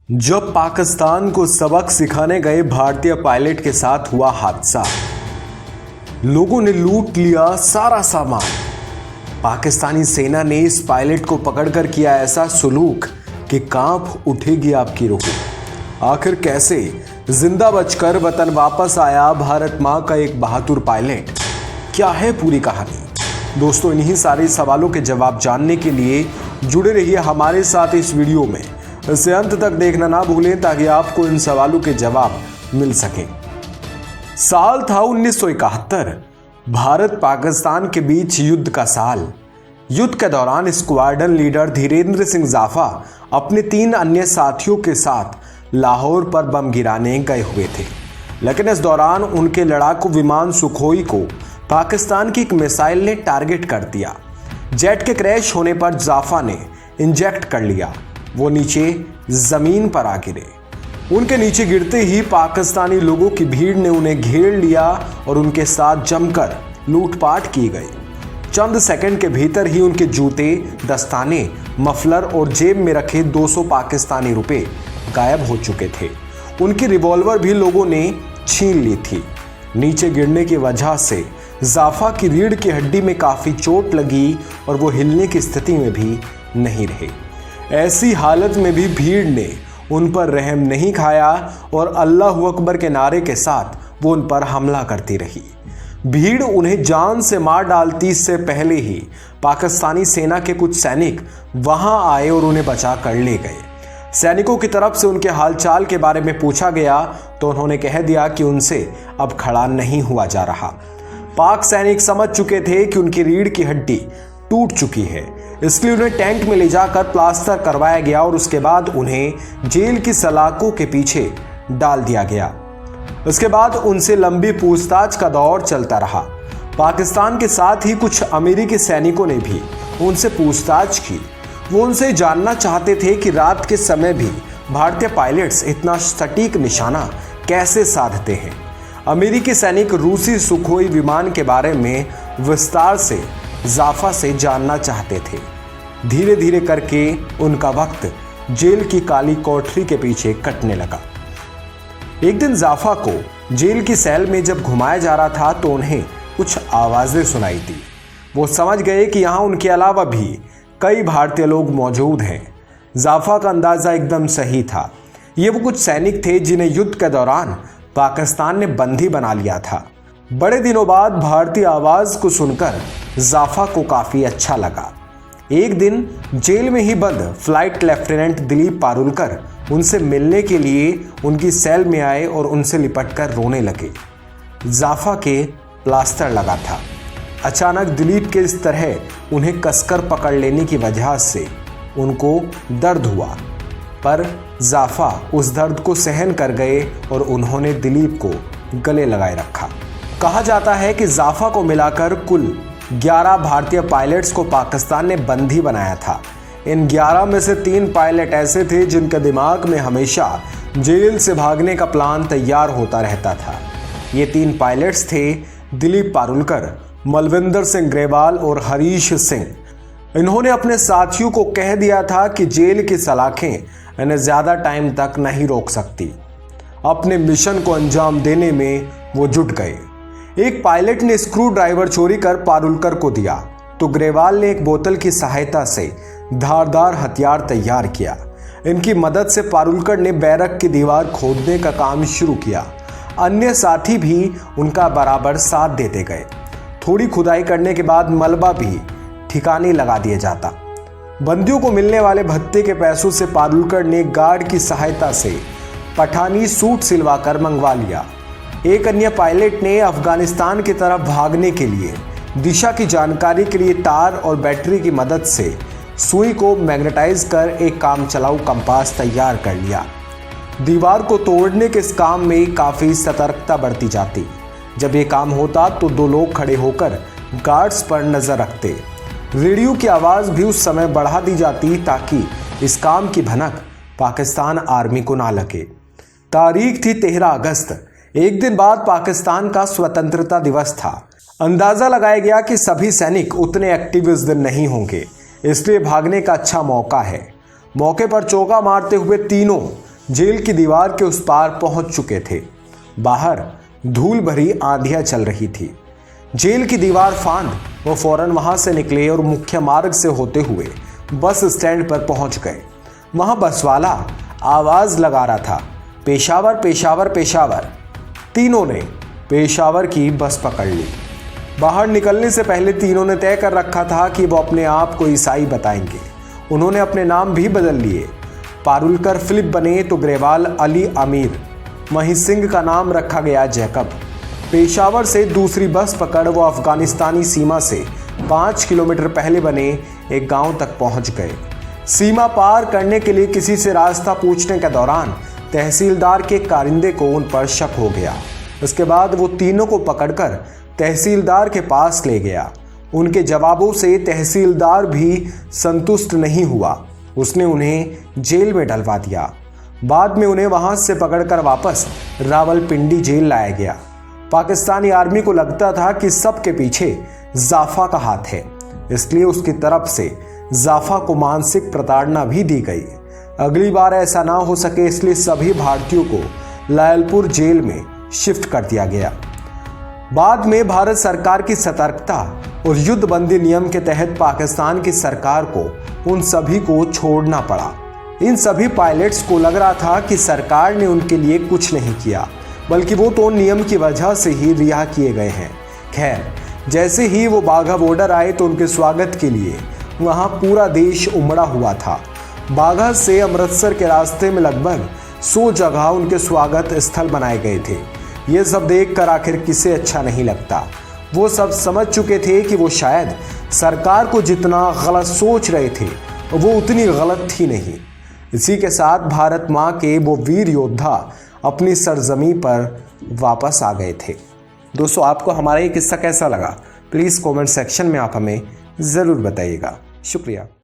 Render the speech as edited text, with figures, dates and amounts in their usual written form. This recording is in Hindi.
जब पाकिस्तान को सबक सिखाने गए भारतीय पायलट के साथ हुआ हादसा, लोगों ने लूट लिया सारा सामान। पाकिस्तानी सेना ने इस पायलट को पकड़कर किया ऐसा सुलूक कि कांप उठेगी आपकी रूह। आखिर कैसे जिंदा बचकर वतन वापस आया भारत मां का एक बहादुर पायलट? क्या है पूरी कहानी? दोस्तों, इन्हीं सारे सवालों के जवाब जानने के लिए जुड़े रहिए हमारे साथ इस वीडियो में। इसे अंत तक देखना ना भूलें ताकि आपको इन सवालों के जवाब मिल सके। साल था 1971। भारत पाकिस्तान के बीच युद्ध का साल। युद्ध के दौरान स्क्वाड्रन लीडर धीरेन्द्र सिंह जाफा अपने 3 अन्य साथियों के साथ लाहौर पर बम गिराने गए हुए थे, लेकिन इस दौरान उनके लड़ाकू विमान सुखोई को पाकिस्तान की एक मिसाइल ने टारगेट कर दिया। जेट के क्रैश होने पर जाफा ने इंजेक्ट कर लिया। वो नीचे जमीन पर आ गिरे। उनके नीचे गिरते ही पाकिस्तानी लोगों की भीड़ ने उन्हें घेर लिया और उनके साथ जमकर लूटपाट की गई। चंद सेकंड के भीतर ही उनके जूते, दस्ताने, मफलर और जेब में रखे 200 पाकिस्तानी रुपए गायब हो चुके थे। उनकी रिवॉल्वर भी लोगों ने छीन ली थी। नीचे गिरने की वजह से जाफा की रीढ़ की हड्डी में काफी चोट लगी और वो हिलने की स्थिति में भी नहीं रहे। ऐसी हालत में भी भीड़ ने उन पर रहम नहीं खाया और अल्लाहू अकबर के नारे के साथ वो उन पर हमला करती रही। भीड़ उन्हें जान से मार डालती इससे पहले ही पाकिस्तानी सेना के कुछ सैनिक वहां आए और उन्हें बचा कर ले गए। सैनिकों की तरफ से उनके हालचाल के बारे में पूछा गया तो उन्होंने कह दिया कि उनसे अब खड़ा नहीं हुआ जा रहा। पाक सैनिक समझ चुके थे कि उनकी रीढ़ की हड्डी टूट चुकी है, इसलिए उन्हें टैंक में ले जाकर प्लास्टर करवाया गया और उसके बाद उन्हें जेल की सलाखों के पीछे डाल दिया गया। उसके बाद उनसे लंबी पूछताछ का दौर चलता रहा। पाकिस्तान के साथ ही कुछ अमेरिकी सैनिकों ने भी उनसे पूछताछ की। वो उनसे जानना चाहते थे कि रात के समय भी भारतीय पायलट्स इतना सटीक निशाना कैसे साधते हैं। अमेरिकी सैनिक रूसी सुखोई विमान के बारे में विस्तार से जाफा से जानना चाहते थे। धीरे धीरे करके उनका वक्त जेल की काली कोठरी के पीछे कटने लगा। एक दिन जाफा को जेल की सेल में जब घुमाया जा रहा था तो उन्हें कुछ आवाजें सुनाई दी। वो समझ गए कि यहाँ उनके अलावा भी कई भारतीय लोग मौजूद हैं। जाफा का अंदाजा एकदम सही था। ये वो कुछ सैनिक थे जिन्हें युद्ध के दौरान पाकिस्तान ने बंदी बना लिया था। बड़े दिनों बाद भारतीय आवाज को सुनकर जाफा को काफी अच्छा लगा। एक दिन जेल में ही बंद फ्लाइट लेफ्टिनेंट दिलीप पारुलकर उनसे मिलने के लिए उनकी सेल में आए और उनसे लिपटकर रोने लगे। जाफा के प्लास्टर लगा था। अचानक दिलीप के इस तरह उन्हें कसकर पकड़ लेने की वजह से उनको दर्द हुआ, पर जाफा उस दर्द को सहन कर गए और उन्होंने दिलीप को गले लगाए रखा। कहा जाता है कि जाफा को मिलाकर कुल 11 भारतीय पायलट्स को पाकिस्तान ने बंदी बनाया था। इन 11 में से 3 पायलट ऐसे थे जिनके दिमाग में हमेशा जेल से भागने का प्लान तैयार होता रहता था। ये 3 पायलट्स थे दिलीप पारुलकर, मलविंदर सिंह ग्रेवाल और हरीश सिंह। इन्होंने अपने साथियों को कह दिया था कि जेल की सलाखें इन्हें ज्यादा टाइम तक नहीं रोक सकती। अपने मिशन को अंजाम देने में वो जुट गए। एक पायलट ने स्क्रू ड्राइवर चोरी कर पारुलकर को दिया तो ग्रेवाल ने एक बोतल की सहायता से धारदार हथियार तैयार किया। इनकी मदद से पारुलकर ने बैरक की दीवार खोदने का काम शुरू किया। अन्य साथी भी उनका बराबर साथ देते गए। थोड़ी खुदाई करने के बाद मलबा भी ठिकाने लगा दिया जाता। बंदियों को मिलने वाले भत्ते के पैसों से पारुलकर ने गार्ड की सहायता से पठानी सूट सिलवाकर मंगवा लिया। एक अन्य पायलट ने अफगानिस्तान की तरफ भागने के लिए दिशा की जानकारी के लिए तार और बैटरी की मदद से सुई को मैग्नेटाइज कर एक काम चलाऊ कंपास तैयार कर लिया। दीवार को तोड़ने के इस काम में काफ़ी सतर्कता बरती जाती। जब ये काम होता तो 2 लोग खड़े होकर गार्ड्स पर नज़र रखते। रेडियो की आवाज़ भी उस समय बढ़ा दी जाती ताकि इस काम की भनक पाकिस्तान आर्मी को ना लगे। तारीख थी 13 अगस्त। एक दिन बाद पाकिस्तान का स्वतंत्रता दिवस था। अंदाजा लगाया गया कि सभी सैनिक उतने एक्टिव इस दिन नहीं होंगे, इसलिए भागने का अच्छा मौका है। मौके पर चौका मारते हुए तीनों जेल की दीवार के उस पार पहुंच चुके थे। बाहर धूल भरी आंधियां चल रही थी। जेल की दीवार फांद वो फौरन वहां से निकले और मुख्य मार्ग से होते हुए बस स्टैंड पर पहुंच गए। वहां बस वाला आवाज लगा रहा था, पेशावर पेशावर पेशावर। तीनों ने पेशावर की बस पकड़ ली। बाहर निकलने से पहले तीनों ने तय कर रखा था कि वो अपने आप को ईसाई बताएंगे। उन्होंने अपने नाम भी बदल लिए। पारुलकर फिलिप बने तो ग्रेवाल अली अमीर, मही सिंह का नाम रखा गया जैकब। पेशावर से दूसरी बस पकड़ वो अफगानिस्तानी सीमा से 5 किलोमीटर पहले बने एक गांव तक पहुंच गए। सीमा पार करने के लिए किसी से रास्ता पूछने के दौरान तहसीलदार के कारिंदे को उन पर शक हो गया। उसके बाद वो तीनों को पकड़कर तहसीलदार के पास ले गया। उनके जवाबों से तहसीलदार भी संतुष्ट नहीं हुआ। उसने उन्हें जेल में डलवा दिया। बाद में उन्हें वहां से पकड़कर वापस रावलपिंडी जेल लाया गया। पाकिस्तानी आर्मी को लगता था कि सबके पीछे जाफा का हाथ है, इसलिए उसकी तरफ से जाफा को मानसिक प्रताड़ना भी दी गई। अगली बार ऐसा ना हो सके इसलिए सभी भारतीयों को लायलपुर जेल में शिफ्ट कर दिया गया। बाद में भारत सरकार की सतर्कता और युद्धबंदी नियम के तहत पाकिस्तान की सरकार को उन सभी को छोड़ना पड़ा। इन सभी पायलट्स को लग रहा था कि सरकार ने उनके लिए कुछ नहीं किया, बल्कि वो तो नियम की वजह से ही रिहा किए गए हैं। खैर, जैसे ही वो बाघा बॉर्डर आए तो उनके स्वागत के लिए वहाँ पूरा देश उमड़ा हुआ था। बाघा से अमृतसर के रास्ते में लगभग 100 जगह उनके स्वागत स्थल बनाए गए थे। ये सब देखकर आखिर किसे अच्छा नहीं लगता। वो सब समझ चुके थे कि वो शायद सरकार को जितना गलत सोच रहे थे वो उतनी गलत थी नहीं। इसी के साथ भारत माँ के वो वीर योद्धा अपनी सरजमी पर वापस आ गए थे। दोस्तों, आपको हमारा ये किस्सा कैसा लगा? प्लीज़ कमेंट सेक्शन में आप हमें ज़रूर बताइएगा। शुक्रिया।